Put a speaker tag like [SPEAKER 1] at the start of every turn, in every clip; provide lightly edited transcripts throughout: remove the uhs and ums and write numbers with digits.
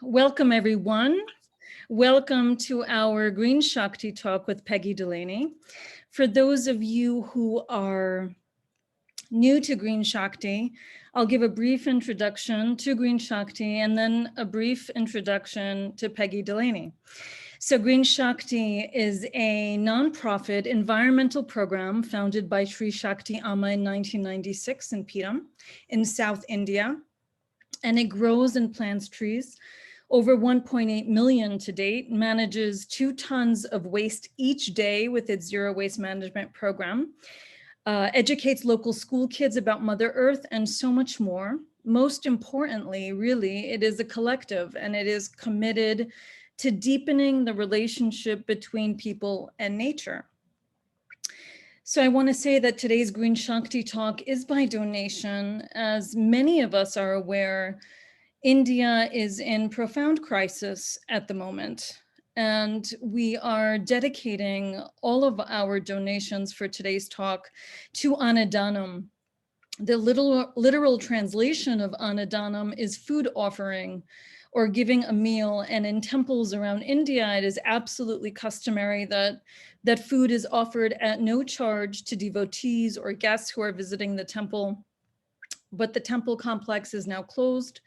[SPEAKER 1] Welcome, everyone. Welcome to our Green Shakti talk with Peggy Dulany. For those of you who are new to Green Shakti, I'll give a brief introduction to Green Shakti and then a brief introduction to Peggy Dulany. So Green Shakti is a nonprofit environmental program founded by Sri Shakti Amma in 1996 in Piram in South India. And it grows and plants trees. Over 1.8 million to date, manages 2 tons of waste each day with its zero waste management program, educates local school kids about Mother Earth and so much more. Most importantly, really, it is a collective and it is committed to deepening the relationship between people and nature. So I want to say that today's Green Shakti talk is by donation. As many of us are aware, India is in profound crisis at the moment, and we are dedicating all of our donations for today's talk to Annadanam. The literal translation of Annadanam is food offering or giving a meal. And in temples around India, it is absolutely customary that food is offered at no charge to devotees or guests who are visiting the temple. But the temple complex is now closed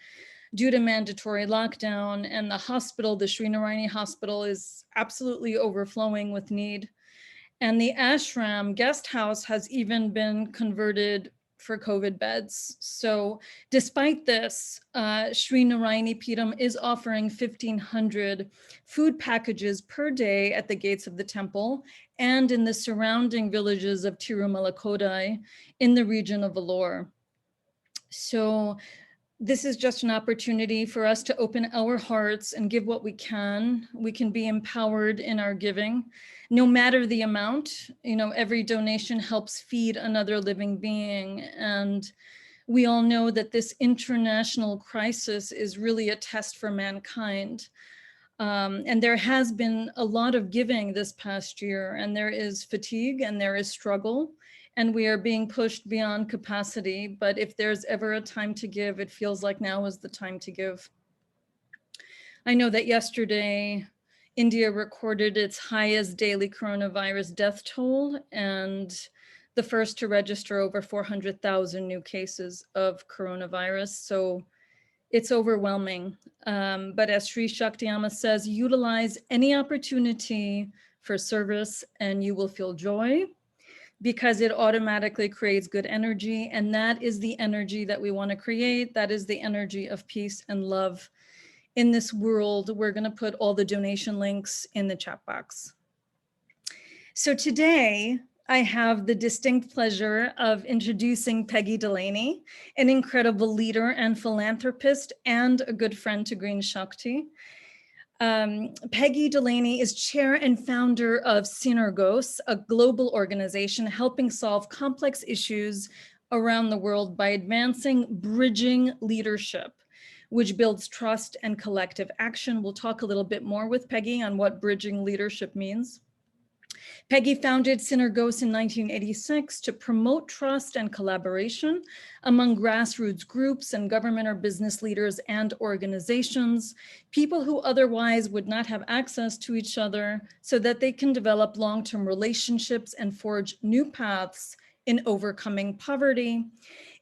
[SPEAKER 1] due to mandatory lockdown, and the hospital, the Srinarayani hospital, is absolutely overflowing with need. And the ashram guest house has even been converted for COVID beds. So despite this, Srinarayani Piram is offering 1,500 food packages per day at the gates of the temple and in the surrounding villages of Tirumala Kodai in the region of Vellore. So this is just an opportunity for us to open our hearts and give what we can. We can be empowered in our giving, no matter the amount. You know, every donation helps feed another living being. And we all know that this international crisis is really a test for mankind. And there has been a lot of giving this past year, and there is fatigue and there is struggle. And we are being pushed beyond capacity. But if there's ever a time to give, it feels like now is the time to give. I know that yesterday, India recorded its highest daily coronavirus death toll and the first to register over 400,000 new cases of coronavirus. So it's overwhelming. But as Sri Shakti Amma says, utilize any opportunity for service and you will feel joy, because it automatically creates good energy. And that is the energy that we want to create. That is the energy of peace and love in this world. We're going to put all the donation links in the chat box. So today, I have the distinct pleasure of introducing Peggy Dulany, an incredible leader and philanthropist and a good friend to Green Shakti. Peggy Dulany is chair and founder of Synergos, a global organization helping solve complex issues around the world by advancing bridging leadership, which builds trust and collective action. We'll talk a little bit more with Peggy on what bridging leadership means. Peggy founded Synergos in 1986 to promote trust and collaboration among grassroots groups and government or business leaders and organizations, people who otherwise would not have access to each other, so that they can develop long-term relationships and forge new paths in overcoming poverty.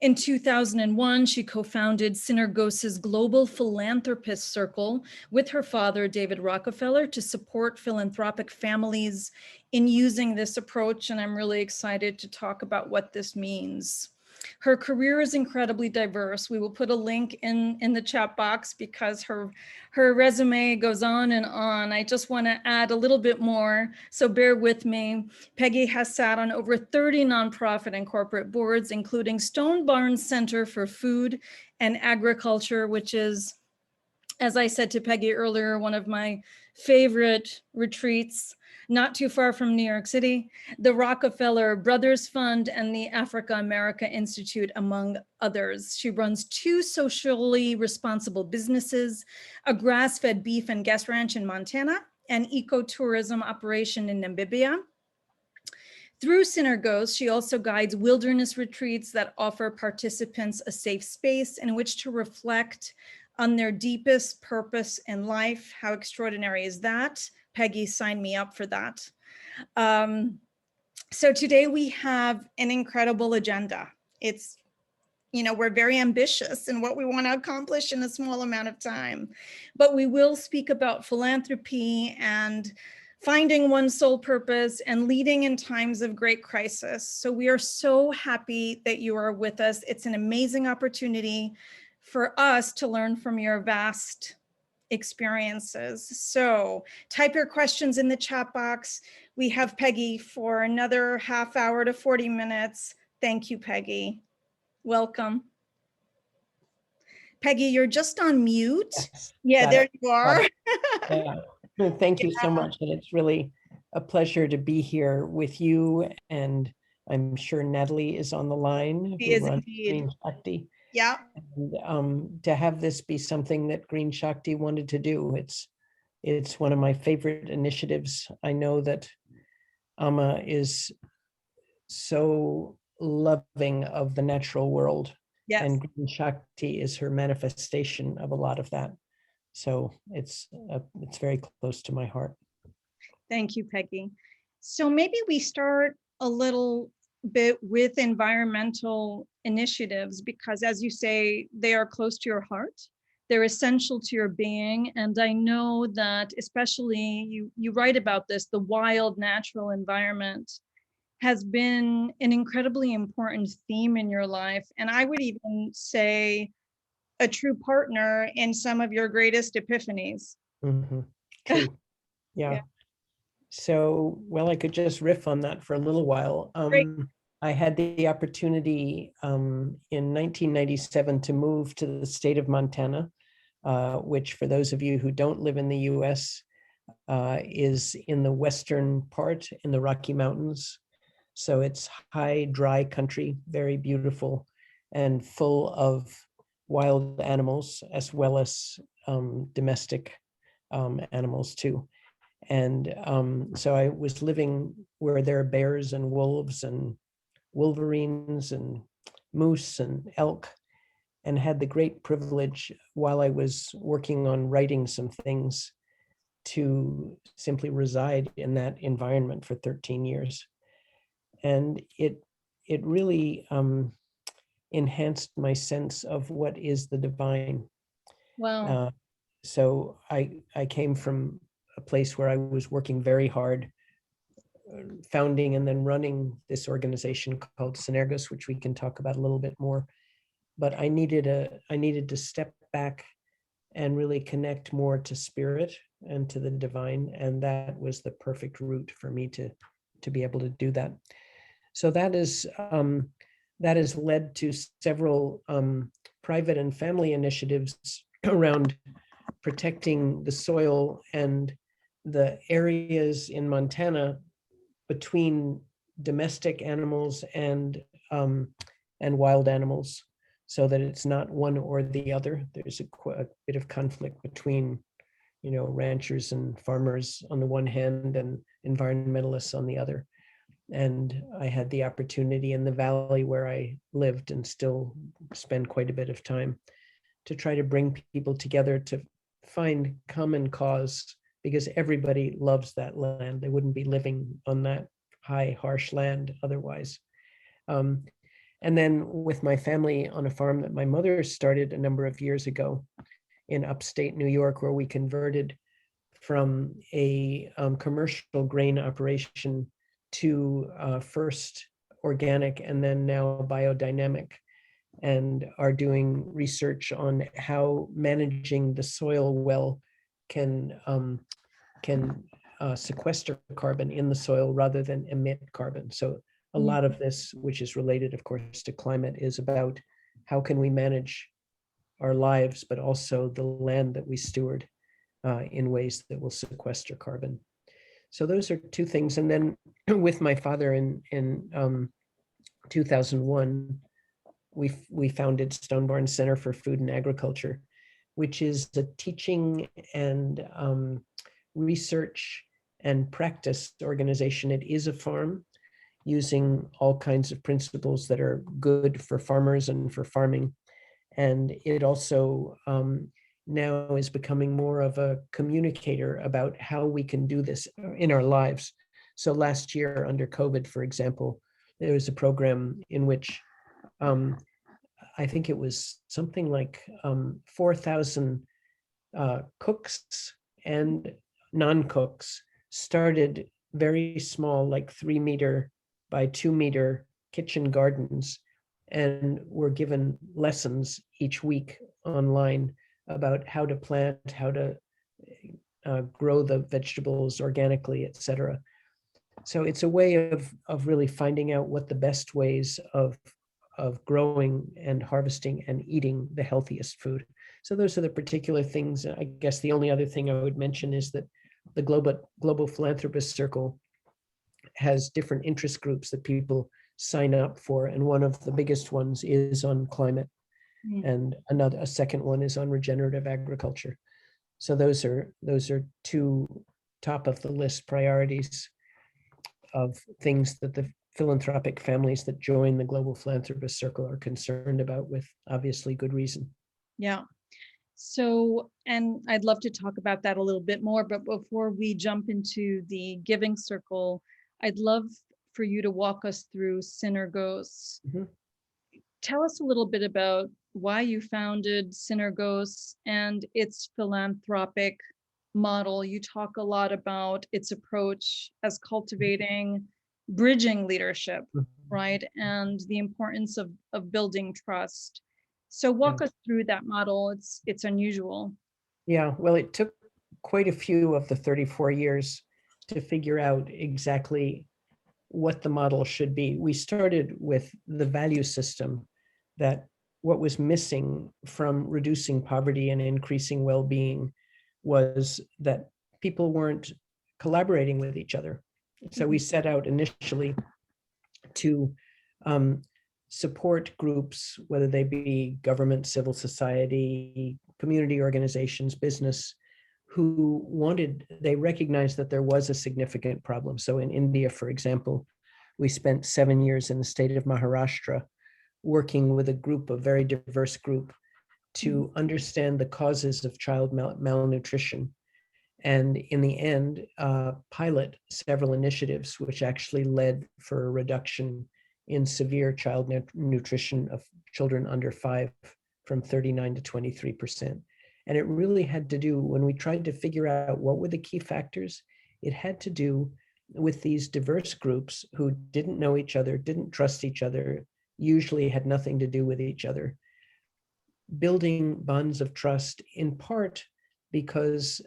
[SPEAKER 1] In 2001, she co-founded Synergos' Global Philanthropist Circle with her father, David Rockefeller, to support philanthropic families in using this approach. And I'm really excited to talk about what this means. Her career is incredibly diverse. We will put a link in the chat box because her resume goes on and on. I just want to add a little bit more, so bear with me. Peggy has sat on over 30 nonprofit and corporate boards, including Stone Barns Center for Food and Agriculture, which is, as I said to Peggy earlier, one of my favorite retreats, not too far from New York City, the Rockefeller Brothers Fund and the Africa America Institute, among others. She runs 2 socially responsible businesses, a grass-fed beef and guest ranch in Montana, and ecotourism operation in Namibia. Through Synergos, she also guides wilderness retreats that offer participants a safe space in which to reflect on their deepest purpose in life. How extraordinary is that? Peggy signed me up for that. So today we have an incredible agenda. It's, we're very ambitious in what we want to accomplish in a small amount of time, but we will speak about philanthropy and finding one's soul purpose and leading in times of great crisis. So we are so happy that you are with us. It's an amazing opportunity for us to learn from your vast experiences. So type your questions in the chat box. We have Peggy for another half hour to 40 minutes. Thank you, Peggy. Welcome. Peggy, you're just on mute.
[SPEAKER 2] Yes,
[SPEAKER 1] yeah, there you are.
[SPEAKER 2] Yeah. Thank you so much. And it's really a pleasure to be here with you. And I'm sure Natalie is on the line,
[SPEAKER 1] She
[SPEAKER 2] who
[SPEAKER 1] is
[SPEAKER 2] runs
[SPEAKER 1] indeed.
[SPEAKER 2] Green Shakti.
[SPEAKER 1] Yeah.
[SPEAKER 2] And to have this be something that Green Shakti wanted to do, it's one of my favorite initiatives. I know that Amma is so loving of the natural world.
[SPEAKER 1] Yes.
[SPEAKER 2] And Green Shakti is her manifestation of a lot of that. So it's very close to my heart.
[SPEAKER 1] Thank you, Peggy. So maybe we start a little bit with environmental initiatives, because as you say, they are close to your heart. They're essential to your being. And I know that especially you write about this, the wild natural environment has been an incredibly important theme in your life. And I would even say a true partner in some of your greatest epiphanies.
[SPEAKER 2] Mm-hmm. True. Yeah. So, well, I could just riff on that for a little while. I had the opportunity in 1997 to move to the state of Montana, which for those of you who don't live in the US, is in the western part in the Rocky Mountains. So it's high, dry country, very beautiful and full of wild animals as well as domestic animals too. And so I was living where there are bears and wolves and wolverines and moose and elk, and had the great privilege while I was working on writing some things to simply reside in that environment for 13 years. And it really enhanced my sense of what is the divine.
[SPEAKER 1] Wow.
[SPEAKER 2] So I came from a place where I was working very hard, founding and then running this organization called Synergos, which we can talk about a little bit more. But I needed to step back and really connect more to spirit and to the divine, and that was the perfect route for me to be able to do that. So that has led to several private and family initiatives around protecting the soil and the areas in Montana between domestic animals and wild animals, so that it's not one or the other. There's a bit of conflict between, ranchers and farmers on the one hand and environmentalists on the other. And I had the opportunity in the valley where I lived and still spend quite a bit of time to try to bring people together to find common cause, because everybody loves that land. They wouldn't be living on that high, harsh land otherwise. And then with my family on a farm that my mother started a number of years ago in upstate New York, where we converted from a commercial grain operation to first organic and then now biodynamic, and are doing research on how managing the soil well can sequester carbon in the soil rather than emit carbon. So a lot of this, which is related, of course, to climate, is about how can we manage our lives, but also the land that we steward in ways that will sequester carbon. So those are two things. And then with my father in 2001, we founded Stone Barn Center for Food and Agriculture, which is a teaching and research and practice organization. It is a farm using all kinds of principles that are good for farmers and for farming. And it also now is becoming more of a communicator about how we can do this in our lives. So last year under COVID, for example, there was a program in which I think it was something like 4,000 cooks and non-cooks started very small, like 3 meter by 2 meter kitchen gardens, and were given lessons each week online about how to plant, how to grow the vegetables organically, etc. So it's a way of really finding out what the best ways of growing and harvesting and eating the healthiest food. So those are the particular things. I guess the only other thing I would mention is that the Global Philanthropist Circle has different interest groups that people sign up for. And one of the biggest ones is on climate. And a second one is on regenerative agriculture. So those are two top of the list priorities of things that the philanthropic families that join the Global Philanthropist Circle are concerned about, with obviously good reason.
[SPEAKER 1] Yeah. So, and I'd love to talk about that a little bit more, but before we jump into the giving circle, I'd love for you to walk us through Synergos.
[SPEAKER 2] Mm-hmm.
[SPEAKER 1] Tell us a little bit about why you founded Synergos and its philanthropic model. You talk a lot about its approach as cultivating, bridging leadership, right? And the importance of building trust. So walk us through that model. It's unusual.
[SPEAKER 2] Yeah, well, it took quite a few of the 34 years to figure out exactly what the model should be. We started with the value system, that what was missing from reducing poverty and increasing well-being was that people weren't collaborating with each other. So we set out initially to support groups, whether they be government, civil society, community organizations, business, they recognized that there was a significant problem. So in India, for example, we spent 7 years in the state of Maharashtra working with a very diverse group to understand the causes of child malnutrition. And in the end, pilot several initiatives which actually led for a reduction in severe child nutrition of children under 5 from 39 to 23%. And it really had to do, when we tried to figure out what were the key factors, it had to do with these diverse groups who didn't know each other, didn't trust each other, usually had nothing to do with each other. Building bonds of trust, in part because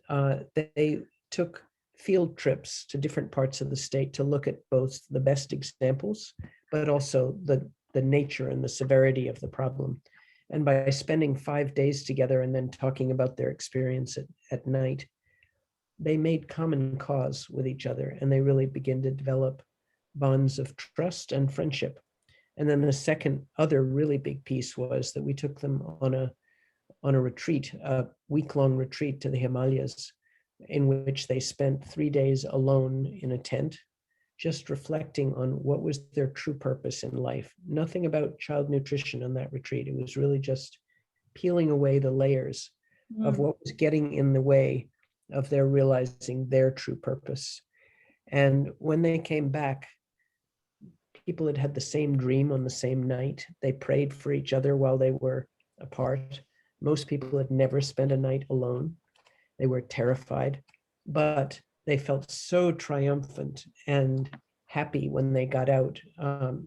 [SPEAKER 2] they took field trips to different parts of the state to look at both the best examples, but also the nature and the severity of the problem. And by spending 5 days together and then talking about their experience at night, they made common cause with each other, and they really began to develop bonds of trust and friendship. And then the second other really big piece was that we took them on a retreat, a week-long retreat to the Himalayas, in which they spent 3 days alone in a tent, just reflecting on what was their true purpose in life. Nothing about child nutrition on that retreat. It was really just peeling away the layers of what was getting in the way of their realizing their true purpose. And when they came back, people had had the same dream on the same night. They prayed for each other while they were apart. Most people had never spent a night alone. They were terrified, but they felt so triumphant and happy when they got out,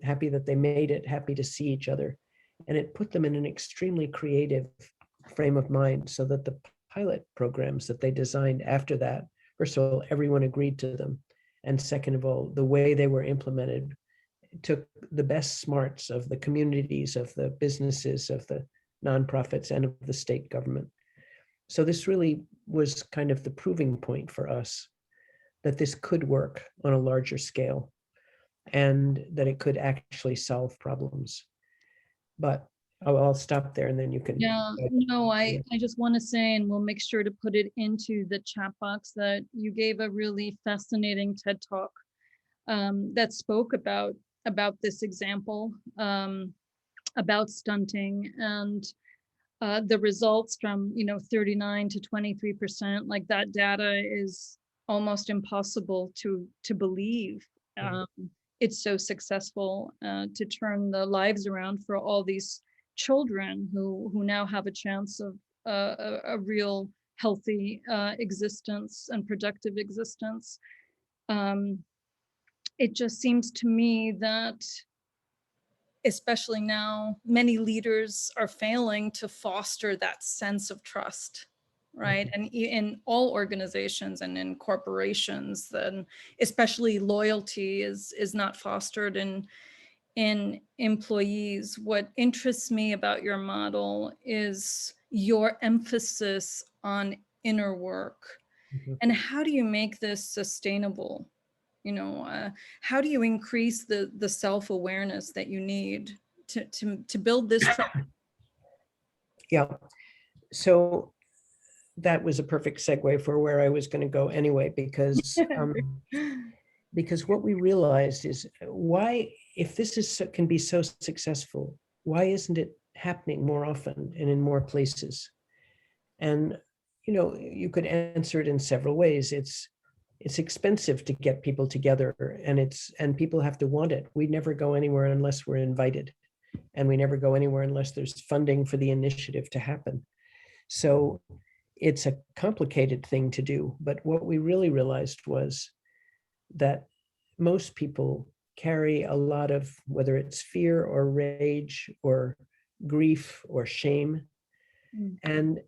[SPEAKER 2] happy that they made it, happy to see each other. And it put them in an extremely creative frame of mind, so that the pilot programs that they designed after that, first of all, everyone agreed to them. And second of all, the way they were implemented took the best smarts of the communities, of the businesses, of the nonprofits, and of the state government. So this really was kind of the proving point for us that this could work on a larger scale and that it could actually solve problems. But I'll stop there and then you can.
[SPEAKER 1] Yeah, no, I just want to say, and we'll make sure to put it into the chat box, that you gave a really fascinating TED Talk that spoke about this example, about stunting. And the results from 39 to 23%, like that data is almost impossible to believe.
[SPEAKER 2] Right.
[SPEAKER 1] It's so successful to turn the lives around for all these children who now have a chance of a real healthy existence and productive existence. Um, it just seems to me that, especially now, many leaders are failing to foster that sense of trust, right? And in all organizations and in corporations, then especially loyalty is not fostered in employees. What interests me about your model is your emphasis on inner work.
[SPEAKER 2] Mhm.
[SPEAKER 1] And how do you make this sustainable? How do you increase the self-awareness that you need to build this trust?
[SPEAKER 2] Yeah. So that was a perfect segue for where I was going to go anyway, because what we realized is why, if this can be so successful, why isn't it happening more often and in more places? And you could answer it in several ways. It's expensive to get people together, and people have to want it. We never go anywhere unless we're invited, and we never go anywhere unless there's funding for the initiative to happen. So it's a complicated thing to do. But what we really realized was that most people carry a lot of, whether it's fear or rage or grief or shame.
[SPEAKER 1] Mm.
[SPEAKER 2] And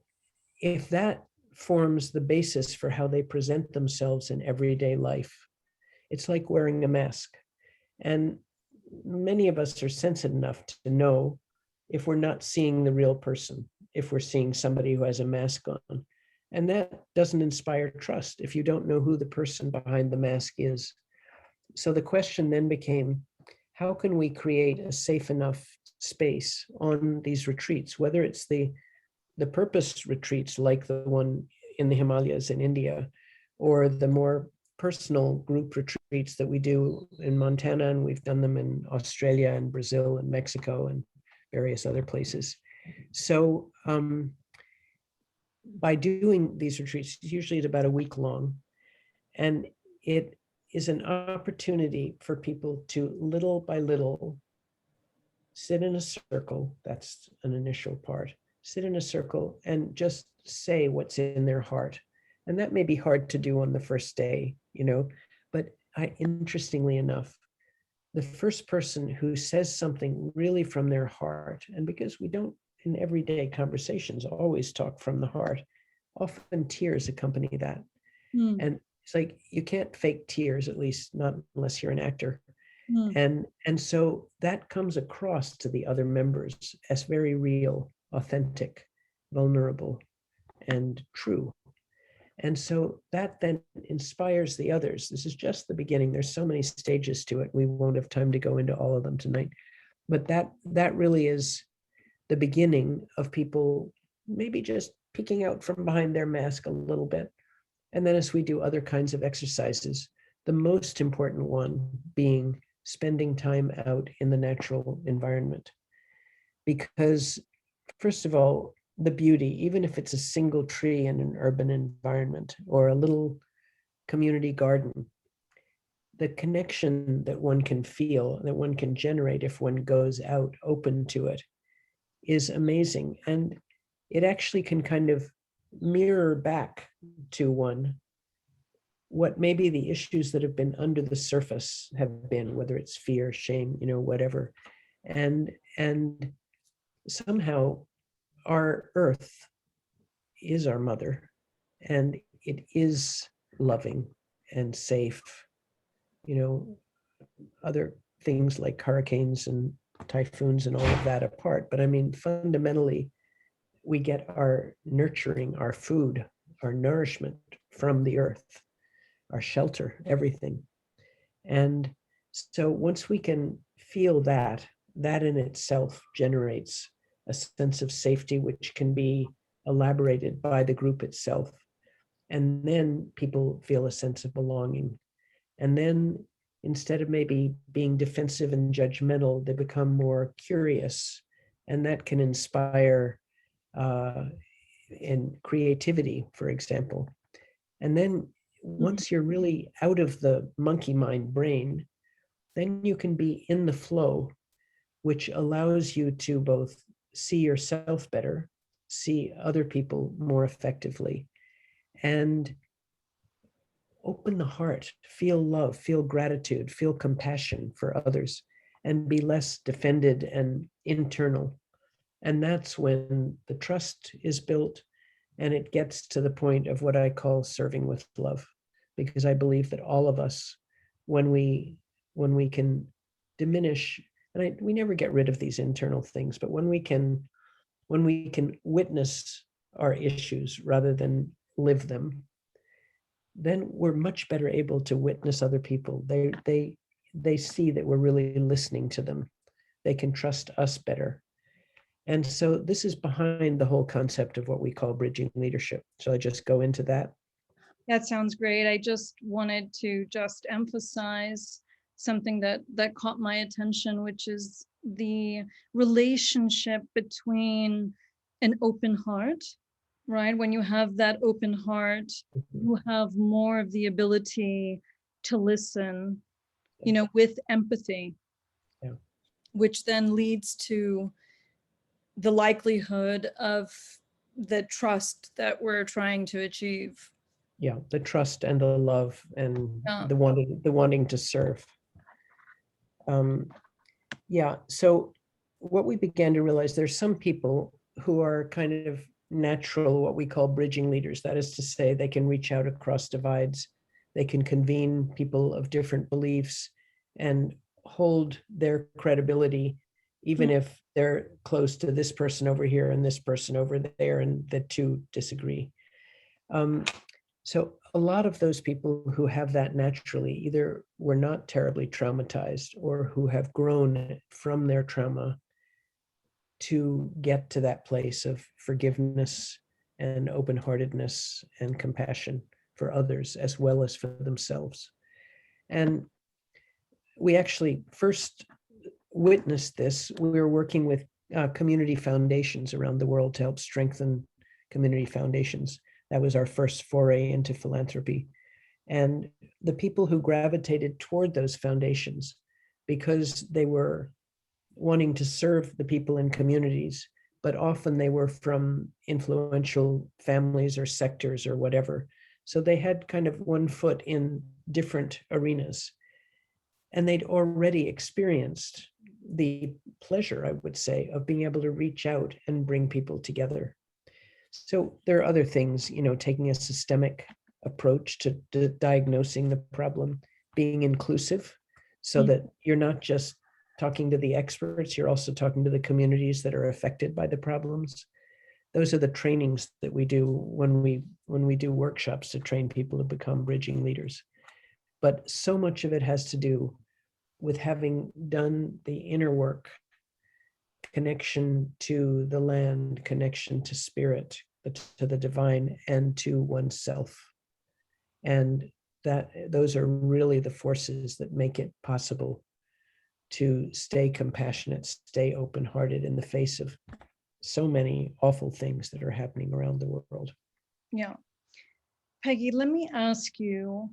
[SPEAKER 2] if that forms the basis for how they present themselves in everyday life, it's like wearing a mask. And many of us are sensitive enough to know if we're not seeing the real person, if we're seeing somebody who has a mask on. And that doesn't inspire trust if you don't know who the person behind the mask is. So the question then became, how can we create a safe enough space on these retreats, whether it's the purpose retreats like the one in the Himalayas in India, or the more personal group retreats that we do in Montana, and we've done them in Australia and Brazil and Mexico and various other places. So by doing these retreats, usually it's about a week long, and it is an opportunity for people to little by little sit in a circle. That's an initial part. Sit in a circle and just say what's in their heart. And that may be hard to do on the first day, but interestingly enough, the first person who says something really from their heart, and because we don't in everyday conversations always talk from the heart, often tears accompany that.
[SPEAKER 1] Mm.
[SPEAKER 2] And it's like you can't fake tears, at least not unless you're an actor.
[SPEAKER 1] Mm.
[SPEAKER 2] And so that comes across to the other members as very real, authentic, vulnerable, and true. And so that then inspires the others. This is just the beginning. There's so many stages to it. We won't have time to go into all of them tonight. But that really is the beginning of people maybe just peeking out from behind their mask a little bit. And then as we do other kinds of exercises, the most important one being spending time out in the natural environment. Because, first of all, the beauty, even if it's a single tree in an urban environment or a little community garden, the connection that one can feel, that one can generate if one goes out open to it, is amazing. And it actually can kind of mirror back to one what maybe the issues that have been under the surface have been, whether it's fear, shame, whatever. And somehow our earth is our mother, and it is loving and safe. Other things like hurricanes and typhoons and all of that apart, but I mean, fundamentally, we get our nurturing, our food, our nourishment from the earth, our shelter, everything. And so once we can feel that, that in itself generates a sense of safety, which can be elaborated by the group itself. And then people feel a sense of belonging. And then instead of maybe being defensive and judgmental, they become more curious. And that can inspire in creativity, for example. And then once you're really out of the monkey mind brain, then you can be in the flow, which allows you to both see yourself better, see other people more effectively, and open the heart, feel love, feel gratitude, feel compassion for others, and be less defended and internal. And that's when the trust is built and it gets to the point of what I call serving with love. Because I believe that all of us, when we can diminish, and we never get rid of these internal things, but when we can witness our issues rather than live them, then we're much better able to witness other people. They see that we're really listening to them. They can trust us better. And so this is behind the whole concept of what we call bridging leadership. So I just go into that.
[SPEAKER 1] That sounds great. I just wanted to just emphasize something that caught my attention, which is the relationship between an open heart, right? When you have that open heart, you have more of the ability to listen, with empathy,
[SPEAKER 2] Yeah.
[SPEAKER 1] which then leads to the likelihood of the trust that we're trying to achieve.
[SPEAKER 2] Yeah, the trust and the love and
[SPEAKER 1] Yeah.
[SPEAKER 2] the wanting to serve. Yeah, so what we began to realize, there's some people who are kind of natural, what we call bridging leaders. That is to say, they can reach out across divides, they can convene people of different beliefs and hold their credibility, even if they're close to this person over here and this person over there, and the two disagree. So a lot of those people who have that naturally either were not terribly traumatized or who have grown from their trauma to get to that place of forgiveness and open-heartedness and compassion for others as well as for themselves. And we actually first witnessed this. We were working with community foundations around the world to help strengthen community foundations. That was our first foray into philanthropy. And the people who gravitated toward those foundations, because they were wanting to serve the people in communities, but often they were from influential families or sectors or whatever. So they had kind of one foot in different arenas. And they'd already experienced the pleasure, I would say, of being able to reach out and bring people together. So there are other things, taking a systemic approach to diagnosing the problem, being inclusive, so that you're not just talking to the experts, you're also talking to the communities that are affected by the problems. Those are the trainings that we do when we do workshops to train people to become bridging leaders. But so much of it has to do with having done the inner work, connection to the land, connection to spirit, to the divine, and to oneself. And those are really the forces that make it possible to stay compassionate, stay open-hearted in the face of so many awful things that are happening around the world.
[SPEAKER 1] Yeah. Peggy, let me ask you,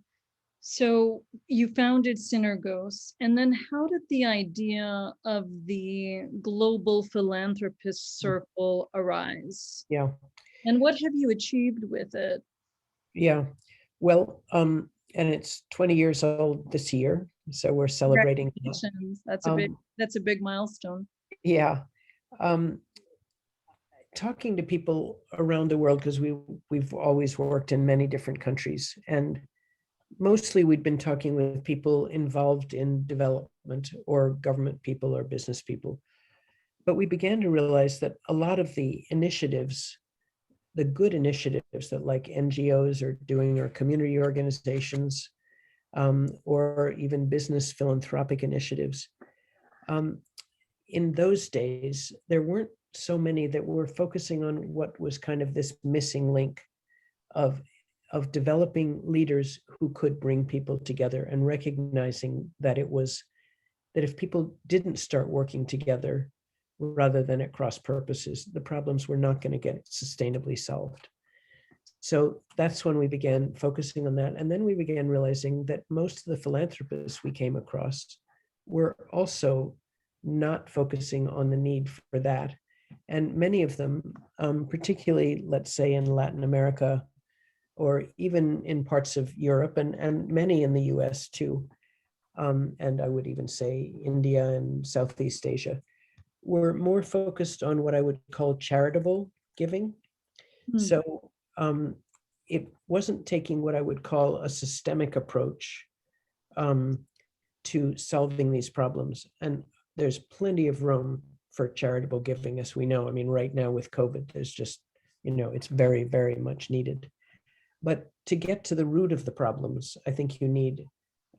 [SPEAKER 1] so you founded Synergos, and then how did the idea of the Global Philanthropist Circle arise?
[SPEAKER 2] Yeah.
[SPEAKER 1] And what have you achieved with it?
[SPEAKER 2] Yeah. Well, and it's 20 years old this year, so we're celebrating.
[SPEAKER 1] That's a big milestone.
[SPEAKER 2] Yeah. Talking to people around the world, because we've always worked in many different countries, and mostly we'd been talking with people involved in development or government people or business people. But we began to realize that a lot of the initiatives, the good initiatives that like NGOs are doing, or community organizations, or even business philanthropic initiatives, in those days, there weren't so many that were focusing on what was kind of this missing link of developing leaders who could bring people together, and recognizing that if people didn't start working together, rather than at cross purposes, the problems were not going to get sustainably solved. So that's when we began focusing on that. And then we began realizing that most of the philanthropists we came across were also not focusing on the need for that. And many of them, particularly, let's say, in Latin America, or even in parts of Europe, and many in the US too, and I would even say India and Southeast Asia, were more focused on what I would call charitable giving. So it wasn't taking what I would call a systemic approach to solving these problems. And there's plenty of room for charitable giving, as we know. I mean, right now with COVID, there's just, it's very, very much needed. But to get to the root of the problems, I think you need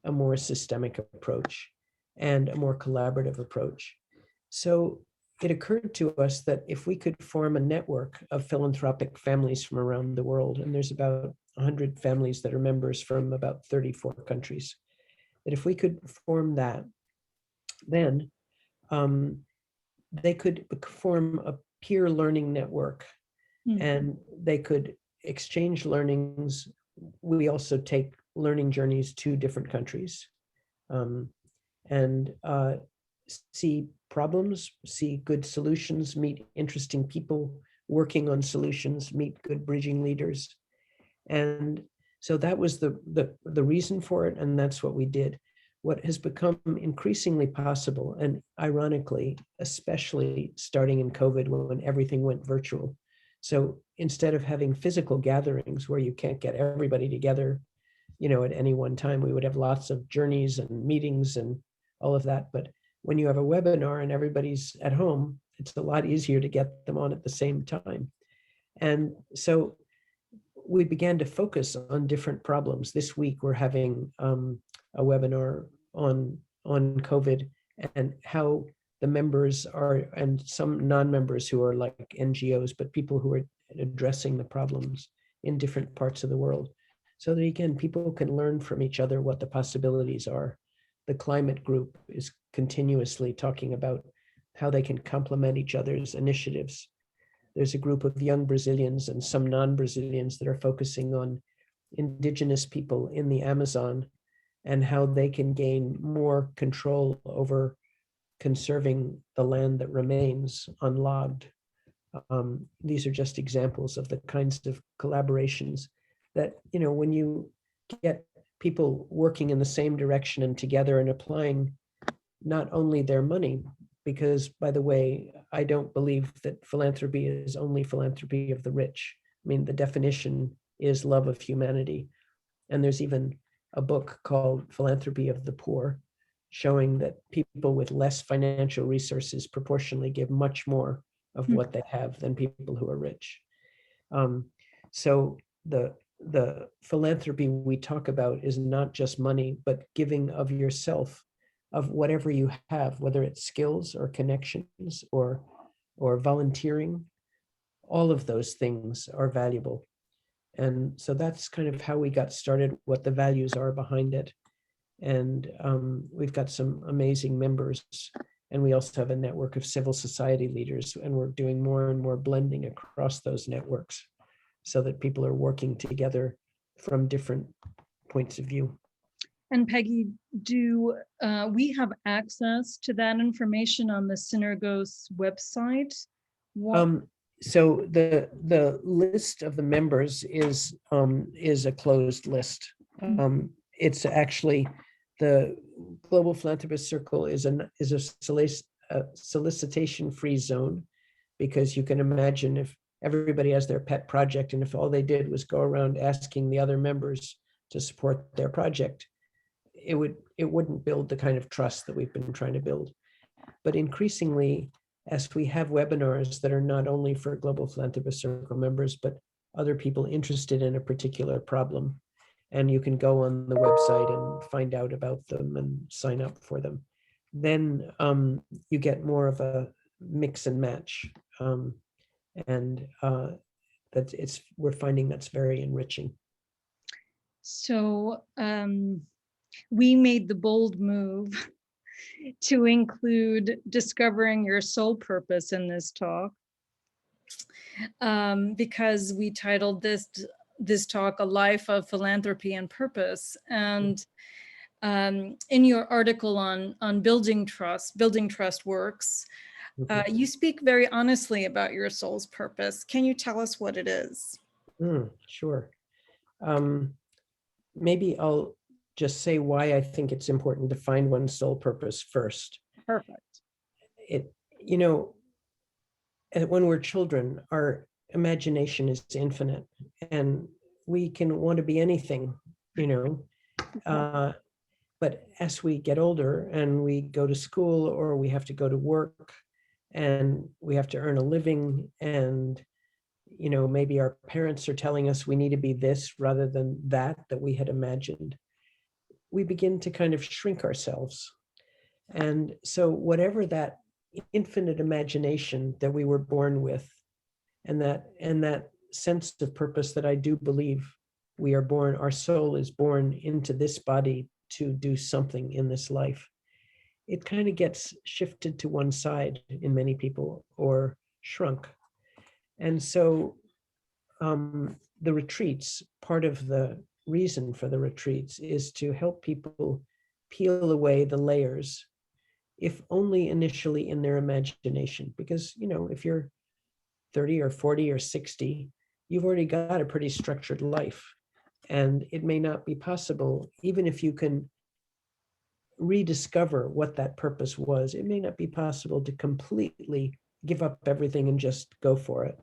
[SPEAKER 2] a more systemic approach and a more collaborative approach. So it occurred to us that if we could form a network of philanthropic families from around the world, and there's about 100 families that are members from about 34 countries, that if we could form that, then they could form a peer learning network, and they could exchange learnings. We also take learning journeys to different countries, and see problems, see good solutions, meet interesting people working on solutions, meet good bridging leaders. And so that was the reason for it, and that's what we did. What has become increasingly possible, and ironically, especially starting in COVID when everything went virtual. So instead of having physical gatherings where you can't get everybody together, at any one time, we would have lots of journeys and meetings and all of that. But when you have a webinar and everybody's at home, it's a lot easier to get them on at the same time. And so we began to focus on different problems. This week, we're having a webinar on COVID and how the members are, and some non-members who are like NGOs, but people who are addressing the problems in different parts of the world. So that again, people can learn from each other what the possibilities are. The climate group is continuously talking about how they can complement each other's initiatives. There's a group of young Brazilians and some non-Brazilians that are focusing on indigenous people in the Amazon and how they can gain more control over conserving the land that remains unlogged. These are just examples of the kinds of collaborations that, when you get people working in the same direction and together and applying not only their money, because, by the way, I don't believe that philanthropy is only philanthropy of the rich. I mean, the definition is love of humanity. And there's even a book called Philanthropy of the Poor, showing that people with less financial resources proportionally give much more of what they have than people who are rich. So the philanthropy we talk about is not just money, but giving of yourself, of whatever you have, whether it's skills or connections or volunteering. All of those things are valuable. And so that's kind of how we got started, what the values are behind it. And we've got some amazing members. And we also have a network of civil society leaders, and we're doing more and more blending across those networks so that people are working together from different points of view.
[SPEAKER 1] And Peggy, do we have access to that information on the Synergos website?
[SPEAKER 2] So the list of the members is a closed list. It's actually, the Global Philanthropist Circle is a solicitation-free zone, because you can imagine if everybody has their pet project, and if all they did was go around asking the other members to support their project, it wouldn't build the kind of trust that we've been trying to build. But increasingly, as we have webinars that are not only for Global Philanthropist Circle members, but other people interested in a particular problem, and you can go on the website and find out about them and sign up for them, then you get more of a mix and match. And we're finding that's very enriching.
[SPEAKER 1] So we made the bold move to include discovering your soul purpose in this talk, because we titled this talk "A Life of Philanthropy and Purpose." And in your article on building trust works, you speak very honestly about your soul's purpose. Can you tell us what it is?
[SPEAKER 2] Sure. Maybe I'll just say why I think it's important to find one's soul purpose first.
[SPEAKER 1] Perfect.
[SPEAKER 2] It, you know, when we're children, our imagination is infinite, and we can want to be anything, you know. But as we get older and we go to school, or we have to go to work, and we have to earn a living, and maybe our parents are telling us we need to be this rather than that we had imagined, we begin to kind of shrink ourselves. And so whatever that infinite imagination that we were born with, and that sense of purpose that I do believe we are born, our soul is born into this body to do something in this life, it kind of gets shifted to one side in many people, or shrunk. And so the retreats, part of the reason for the retreats is to help people peel away the layers, if only initially in their imagination. Because, if you're 30 or 40 or 60, you've already got a pretty structured life. And it may not be possible, even if you can rediscover what that purpose was, it may not be possible to completely give up everything and just go for it.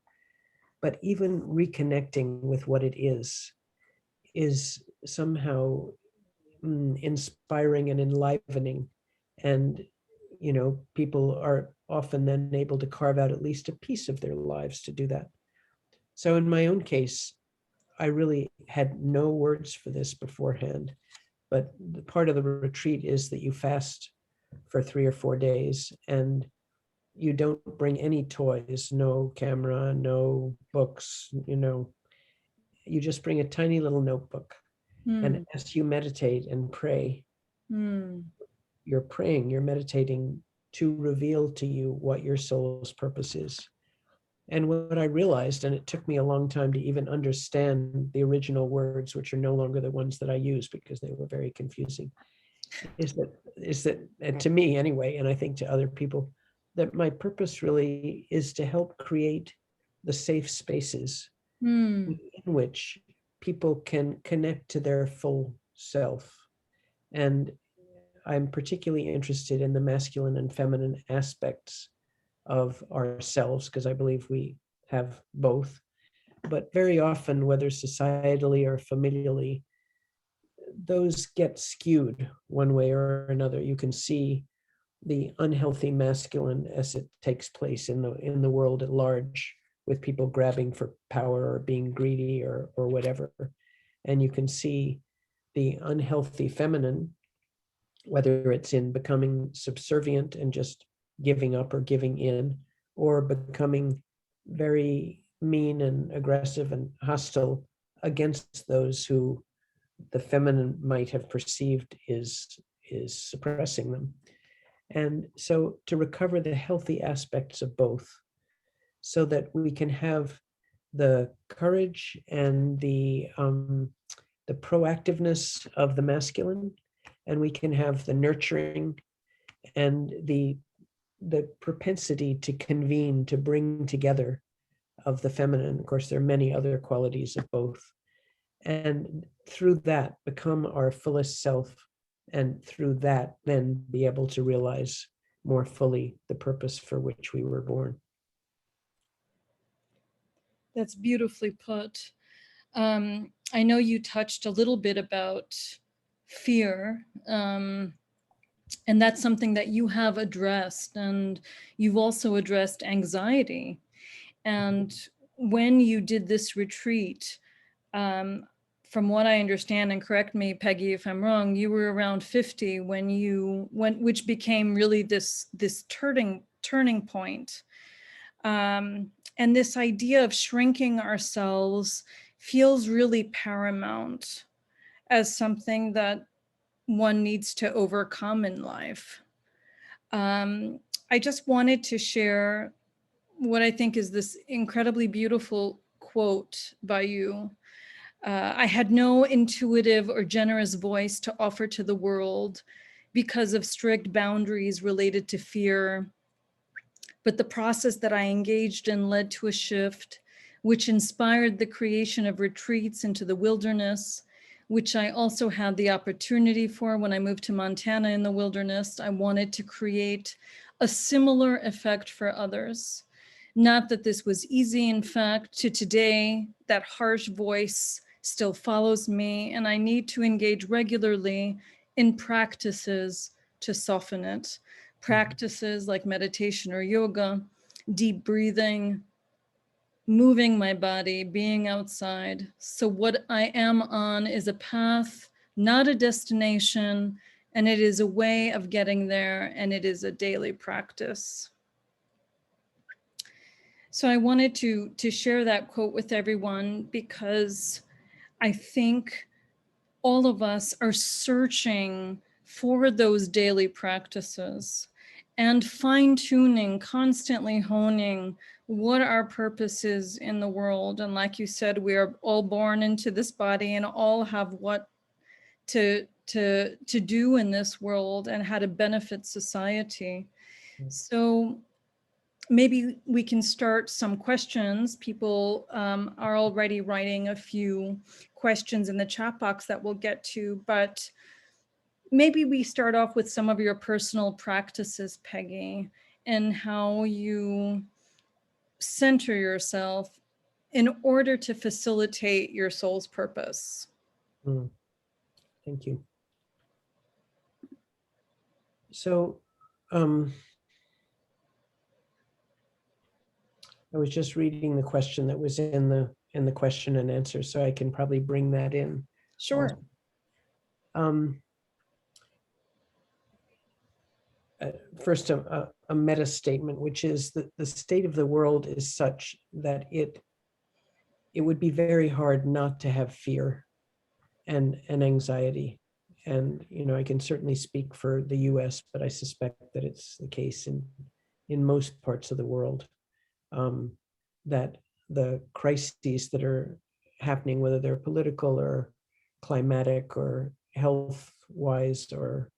[SPEAKER 2] But even reconnecting with what it is somehow inspiring and enlivening. And, people are often then able to carve out at least a piece of their lives to do that. So in my own case, I really had no words for this beforehand, but the part of the retreat is that you fast for 3 or 4 days, and you don't bring any toys, no camera, no books, you just bring a tiny little notebook. And as you meditate and pray, you're praying, you're meditating to reveal to you what your soul's purpose is. And what I realized, and it took me a long time to even understand the original words, which are no longer the ones that I use because they were very confusing, is that and to me anyway, and I think to other people, that my purpose really is to help create the safe spaces in which people can connect to their full self. And I'm particularly interested in the masculine and feminine aspects of ourselves, because I believe we have both. But very often, whether societally or familially, those get skewed one way or another. You can see the unhealthy masculine as it takes place in the world at large, with people grabbing for power or being greedy or whatever. And you can see the unhealthy feminine, whether it's in becoming subservient and just giving up or giving in, or becoming very mean and aggressive and hostile against those who the feminine might have perceived is suppressing them. And so to recover the healthy aspects of both, so that we can have the courage and the proactiveness of the masculine, and we can have the nurturing and the propensity to convene, to bring together, of the feminine. Of course, there are many other qualities of both. And through that, become our fullest self. And through that, then be able to realize more fully the purpose for which we were born.
[SPEAKER 1] That's beautifully put. I know you touched a little bit about fear, and that's something that you have addressed, and you've also addressed anxiety. And when you did this retreat, from what I understand, and correct me, Peggy, if I'm wrong, you were around 50 when you went, which became really this turning point. And this idea of shrinking ourselves feels really paramount as something that one needs to overcome in life. I just wanted to share what I think is this incredibly beautiful quote by you. I had no intuitive or generous voice to offer to the world because of strict boundaries related to fear. But the process that I engaged in led to a shift, which inspired the creation of retreats into the wilderness, which I also had the opportunity for when I moved to Montana in the wilderness. I wanted to create a similar effect for others. Not that this was easy. In fact, to today, that harsh voice still follows me, and I need to engage regularly in practices to soften it. Practices like meditation or yoga, deep breathing, moving my body, being outside. So what I am on is a path, not a destination, and it is a way of getting there, and it is a daily practice. So I wanted to share that quote with everyone because I think all of us are searching for those daily practices and fine-tuning, constantly honing what our purpose is in the world. And like you said, we are all born into this body and all have what to do in this world and how to benefit society. So maybe we can start some questions. People are already writing a few questions in the chat box that we'll get to, but maybe we start off with some of your personal practices, Peggy, and how you center yourself in order to facilitate your soul's purpose.
[SPEAKER 2] Thank you. So, I was just reading the question that was in the question and answer, so I can probably bring that in.
[SPEAKER 1] Sure.
[SPEAKER 2] First, a meta statement, which is that the state of the world is such that it would be very hard not to have fear and anxiety. And I can certainly speak for the US, but I suspect that it's the case in most parts of the world, that the crises that are happening, whether they're political or climatic or health-wise or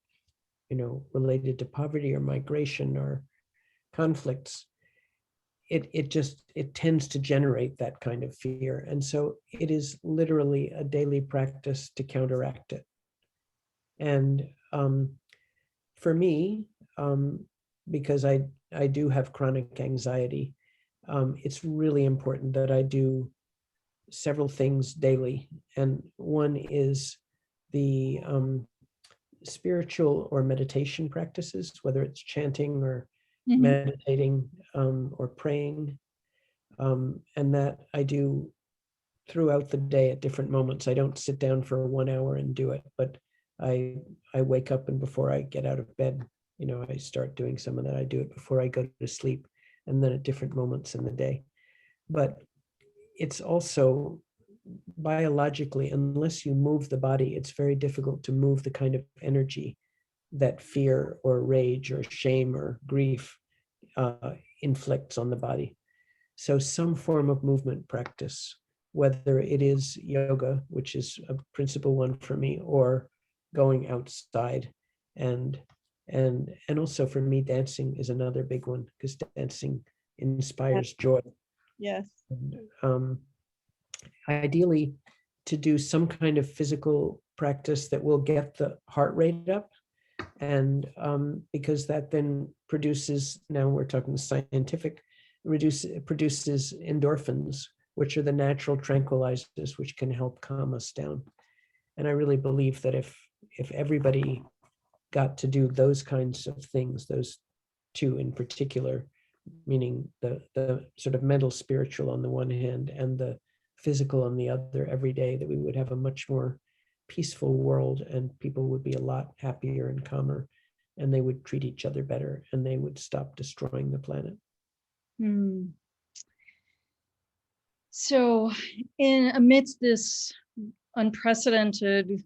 [SPEAKER 2] related to poverty or migration or conflicts, it tends to generate that kind of fear. And so it is literally a daily practice to counteract it. And for me, because I do have chronic anxiety, it's really important that I do several things daily. And one is the spiritual or meditation practices, whether it's chanting or meditating or praying, and that I do throughout the day at different moments. I don't sit down for 1 hour and do it, but I wake up, and before I get out of bed, I start doing some of that. I do it before I go to sleep, and then at different moments in the day. But it's also biologically, unless you move the body, it's very difficult to move the kind of energy that fear or rage or shame or grief inflicts on the body. So some form of movement practice, whether it is yoga, which is a principal one for me, or going outside, and also for me, dancing is another big one, because dancing inspires joy.
[SPEAKER 3] Yes.
[SPEAKER 2] And, ideally, to do some kind of physical practice that will get the heart rate up, and because that then produces, now we're talking scientific, produces endorphins, which are the natural tranquilizers which can help calm us down. And I really believe that if everybody got to do those kinds of things, those two in particular, meaning the sort of mental spiritual on the one hand and the physical on the other every day, that we would have a much more peaceful world, and people would be a lot happier and calmer, and they would treat each other better, and they would stop destroying the planet.
[SPEAKER 1] So amidst this unprecedented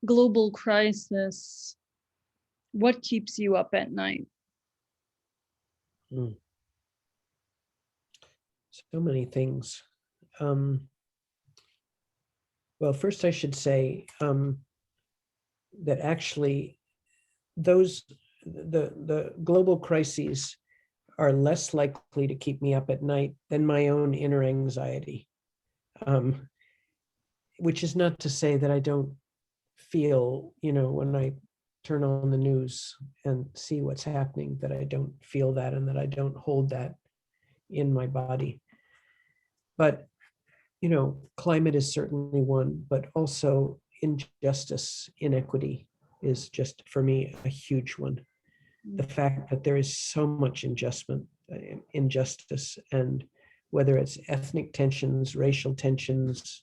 [SPEAKER 1] global crisis, what keeps you up at night?
[SPEAKER 2] Mm. So many things. Um, well, first I should say that actually the global crises are less likely to keep me up at night than my own inner anxiety. Um, which is not to say that I don't feel, when I turn on the news and see what's happening, that I don't feel that and that I don't hold that in my body. But, climate is certainly one, but also injustice, inequity is just for me a huge one. The fact that there is so much injustice, and whether it's ethnic tensions, racial tensions,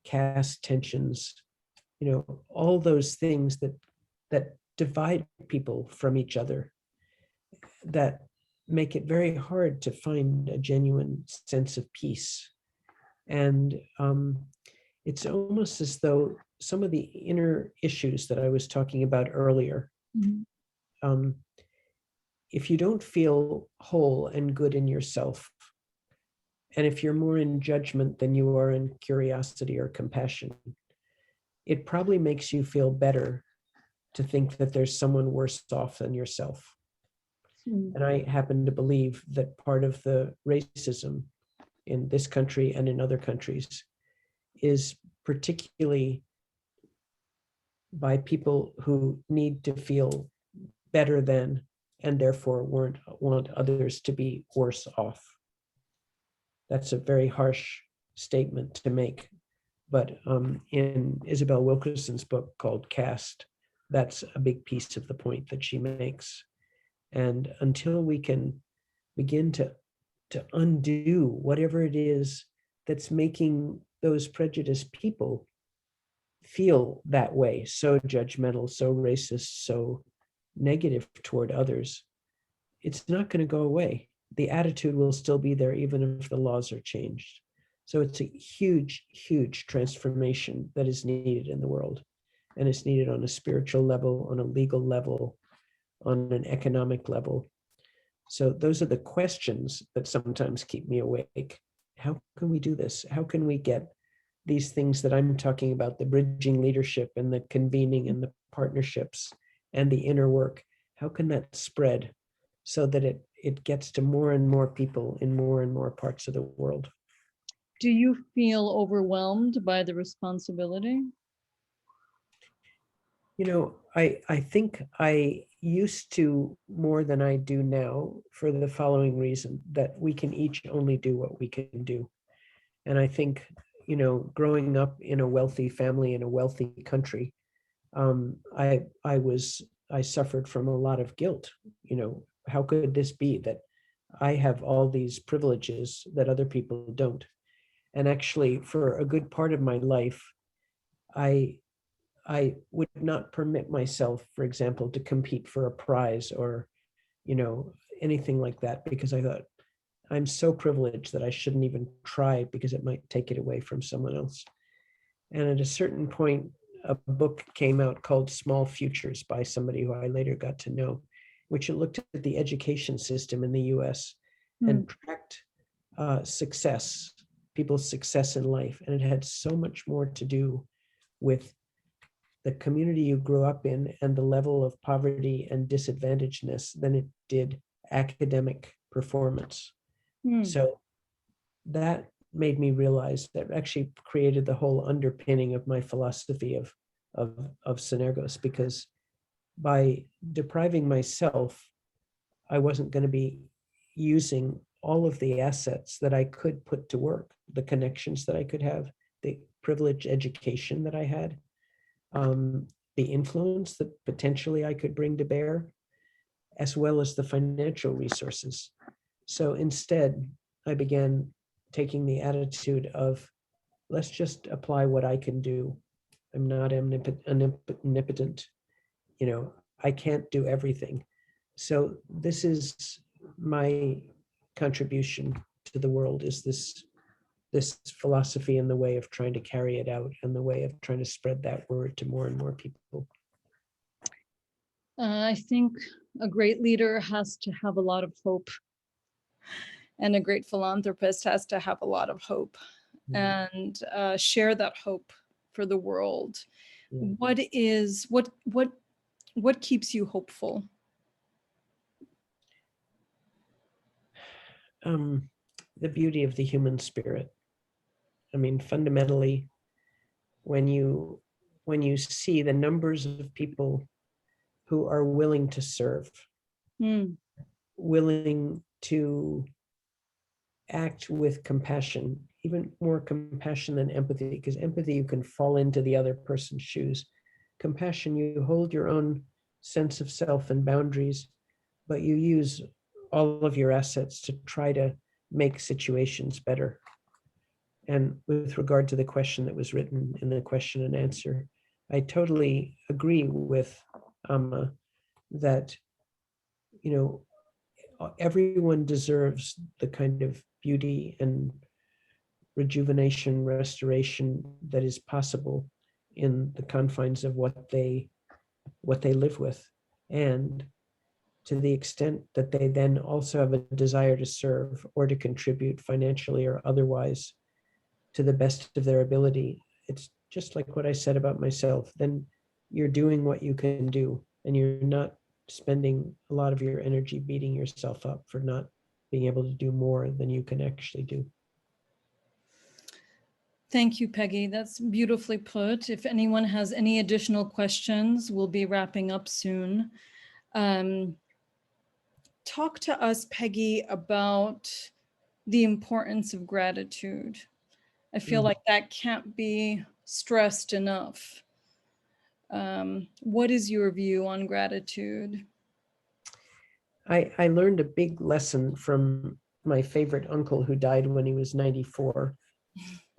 [SPEAKER 2] caste tensions, all those things that divide people from each other, that make it very hard to find a genuine sense of peace. And it's almost as though some of the inner issues that I was talking about earlier,
[SPEAKER 1] Mhm.
[SPEAKER 2] um, if you don't feel whole and good in yourself, and if you're more in judgment than you are in curiosity or compassion, it probably makes you feel better to think that there's someone worse off than yourself.
[SPEAKER 1] Mm.
[SPEAKER 2] And I happen to believe that part of the racism in this country and in other countries is particularly by people who need to feel better than, and therefore want others to be worse off. That's a very harsh statement to make, but in Isabel Wilkerson's book called Caste, that's a big piece of the point that she makes. And until we can begin to undo whatever it is that's making those prejudiced people feel that way, so judgmental, so racist, so negative toward others, it's not going to go away. The attitude will still be there even if the laws are changed. So it's a huge, huge transformation that is needed in the world. And it's needed on a spiritual level, on a legal level, on an economic level. So those are the questions that sometimes keep me awake. How can we do this? How can we get these things that I'm talking about, the bridging leadership and the convening and the partnerships and the inner work, how can that spread so that it gets to more and more people in more and more parts of the world?
[SPEAKER 1] Do you feel overwhelmed by the responsibility?
[SPEAKER 2] I think I used to more than I do now, for the following reason, that we can each only do what we can do. And I think, growing up in a wealthy family in a wealthy country, I suffered from a lot of guilt. How could this be that I have all these privileges that other people don't? And actually, for a good part of my life, I I would not permit myself, for example, to compete for a prize or, you know, anything like that, because I thought I'm so privileged that I shouldn't even try because it might take it away from someone else. And at a certain point, a book came out called Small Futures by somebody who I later got to know, which looked at the education system in the US and tracked success, people's success in life. And it had so much more to do with the community you grew up in and the level of poverty and disadvantagedness than it did academic performance.
[SPEAKER 1] Mm.
[SPEAKER 2] So that made me realize that actually created the whole underpinning of my philosophy of Synergos, because by depriving myself, I wasn't going to be using all of the assets that I could put to work, the connections that I could have, the privileged education that I had, the influence that potentially I could bring to bear, as well as the financial resources. So instead, I began taking the attitude of, let's just apply what I can do. I'm not omnipotent. I can't do everything. So this is my contribution to the world, is this philosophy and the way of trying to carry it out and the way of trying to spread that word to more and more people.
[SPEAKER 1] I think a great leader has to have a lot of hope And a great philanthropist has to have a lot of hope and share that hope for the world.
[SPEAKER 2] Yeah.
[SPEAKER 1] What keeps you hopeful?
[SPEAKER 2] The beauty of the human spirit. I mean, fundamentally, when you see the numbers of people who are willing to serve,
[SPEAKER 1] Mm,
[SPEAKER 2] willing to act with compassion, even more compassion than empathy, because empathy, you can fall into the other person's shoes. Compassion, you hold your own sense of self and boundaries, but you use all of your assets to try to make situations better. And with regard to the question that was written in the question and answer, I totally agree with Amma that, you know, everyone deserves the kind of beauty and rejuvenation, restoration that is possible in the confines of what they live with. And to the extent that they then also have a desire to serve or to contribute financially or otherwise to the best of their ability, it's just like what I said about myself. Then you're doing what you can do, and you're not spending a lot of your energy beating yourself up for not being able to do more than you can actually do.
[SPEAKER 1] thank you, Peggy. That's beautifully put. If anyone has any additional questions, we'll be wrapping up soon. Talk to us, Peggy, about the importance of gratitude. I feel like that can't be stressed enough. What is your view on gratitude?
[SPEAKER 2] I learned a big lesson from my favorite uncle who died when he was 94.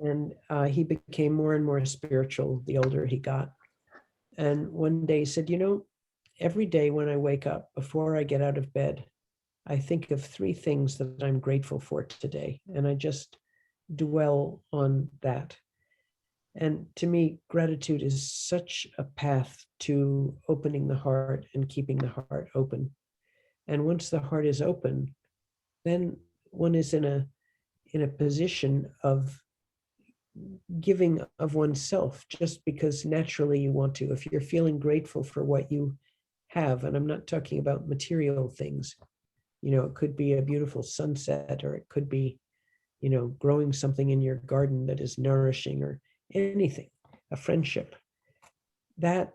[SPEAKER 2] And he became more and more spiritual the older he got. And one day he said, you know, every day when I wake up, before I get out of bed, I think of 3 things that I'm grateful for today. And I just dwell on that. And to me, gratitude is such a path to opening the heart and keeping the heart open. And once the heart is open, then one is in a position of giving of oneself just because naturally you want to. If you're feeling grateful for what you have, and I'm not talking about material things, you know, it could be a beautiful sunset, or it could be, you know, growing something in your garden that is nourishing, or anything, a friendship, that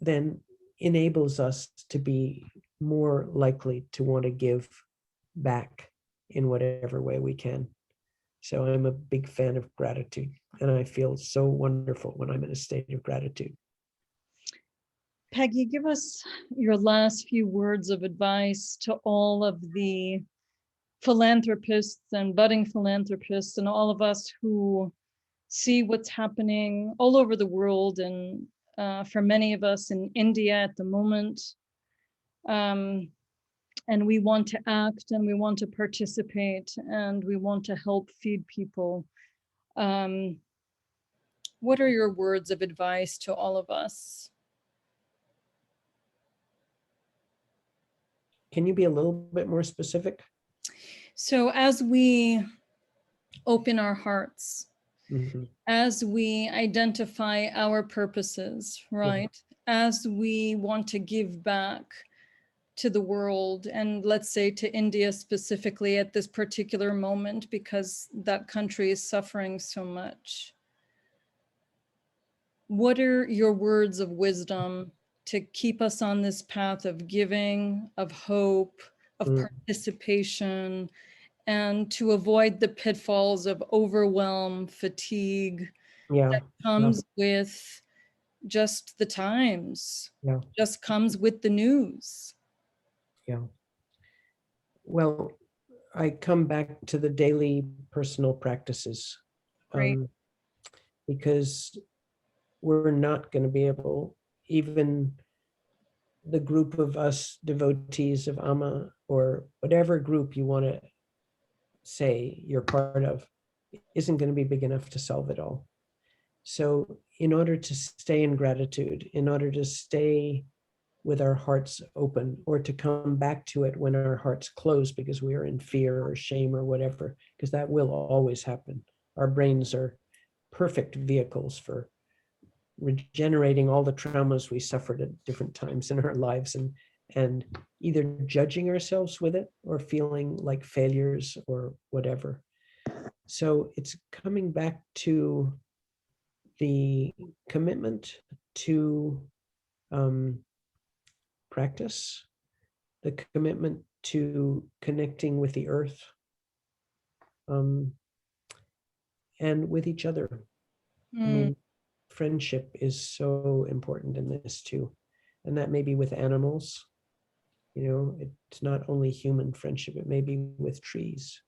[SPEAKER 2] then enables us to be more likely to want to give back in whatever way we can. So I'm a big fan of gratitude, and I feel so wonderful when I'm in a state of gratitude.
[SPEAKER 1] Peggy, give us your last few words of advice to all of the philanthropists and budding philanthropists and all of us who see what's happening all over the world, and for many of us in India at the moment. And we want to act, and we want to participate, and we want to help feed people. What are your words of advice to all of us?
[SPEAKER 2] Can you be a little bit more specific?
[SPEAKER 1] So as we open our hearts,
[SPEAKER 2] Mhm.
[SPEAKER 1] as we identify our purposes, right? As we want to give back to the world, and let's say to India specifically at this particular moment, because that country is suffering so much. What are your words of wisdom to keep us on this path of giving, of hope, of
[SPEAKER 2] Mm.
[SPEAKER 1] participation, and to avoid the pitfalls of overwhelm, fatigue
[SPEAKER 2] Yeah,
[SPEAKER 1] that
[SPEAKER 2] yeah,
[SPEAKER 1] comes with just the times,
[SPEAKER 2] yeah,
[SPEAKER 1] just comes with the news?
[SPEAKER 2] yeah. Well, I come back to the daily personal practices,
[SPEAKER 1] Great.
[SPEAKER 2] because we're not going to be able, even the group of us devotees of Amma, or whatever group you want to say you're part of, isn't going to be big enough to solve it all. So in order to stay in gratitude, in order to stay with our hearts open, or to come back to it when our hearts close because we are in fear or shame or whatever, because that will always happen. Our brains are perfect vehicles for regenerating all the traumas we suffered at different times in our lives, and either judging ourselves with it or feeling like failures or whatever. So it's coming back to the commitment to practice, the commitment to connecting with the earth, and with each other. I mean, friendship is so important in this too. And that may be with animals, it's not only human friendship, it may be with trees.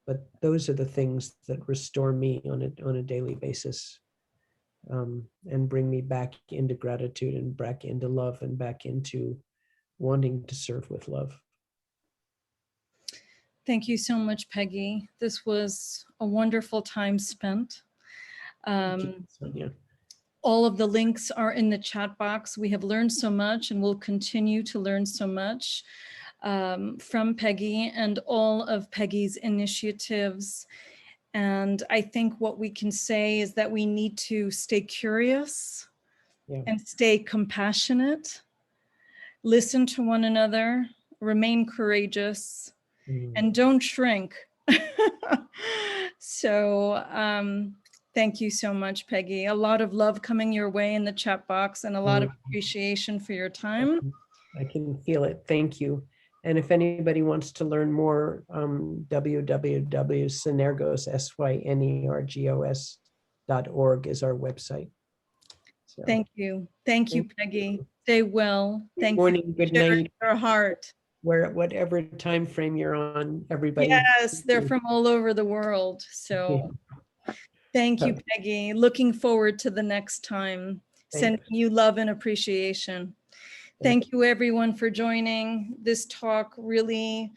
[SPEAKER 2] But those are the things that restore me on a daily basis, and bring me back into gratitude and back into love and back into wanting to serve with love.
[SPEAKER 1] Thank you so much, Peggy. This was a wonderful time spent.
[SPEAKER 2] Sonia.
[SPEAKER 1] All of the links are in the chat box. We have learned so much and will continue to learn so much from Peggy and all of Peggy's initiatives. And I think what we can say is that we need to stay curious and stay compassionate, listen to one another, remain courageous, and don't shrink. So thank you so much, Peggy. A lot of love coming your way in the chat box and a lot of appreciation for your time.
[SPEAKER 2] I can feel it. Thank you. And if anybody wants to learn more, www.synergos, synergos.org is our website. So,
[SPEAKER 1] thank you. Thank you, Peggy. Stay well. Thank
[SPEAKER 2] good morning,
[SPEAKER 1] you.
[SPEAKER 2] good night.
[SPEAKER 1] Your heart.
[SPEAKER 2] Whatever time frame you're on, everybody.
[SPEAKER 1] Yes, they're from all over the world. So thank you, Peggy. Looking forward to the next time. Sending you love and appreciation. Thank you, everyone, for joining. This talk really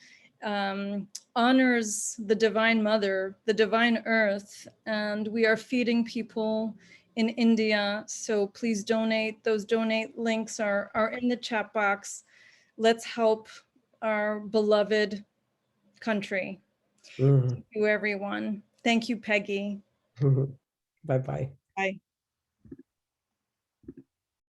[SPEAKER 1] honors the Divine Mother, the Divine Earth, and we are feeding people in India. So please donate. Those donate links are in the chat box. Let's help our beloved country. Thank you, everyone. Thank you, Peggy.
[SPEAKER 2] Bye-bye.
[SPEAKER 1] Bye.